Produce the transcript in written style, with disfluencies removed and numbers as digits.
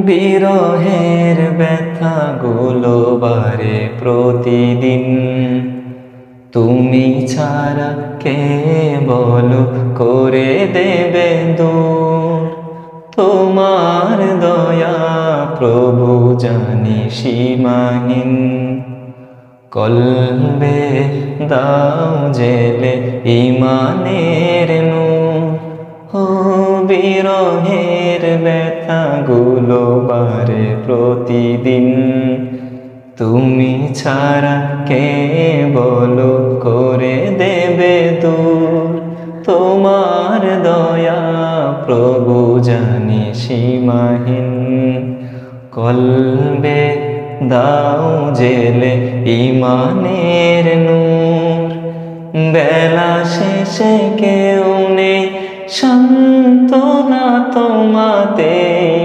বিরহের ব্যথাগুলো বারে প্রতিদিন। তুমি ছাড়া কে বলো করে দেবে দূর। তোমার দয়া প্রভু জানি সীমাহীন। কলবে দাও জেলে ইমানের নূর। ও বিরহের ব্যথাগুলো বারে প্রতিদিন। তুমি ছাড়া কে বলো করে দেবে দূর। তোমার দয়া প্রভু জানি সীমাহীন। কলবে দাও জেলে ইমানের নূর। বেলা শেষে কেউ নেই সান্ত্বনা তোমাতে।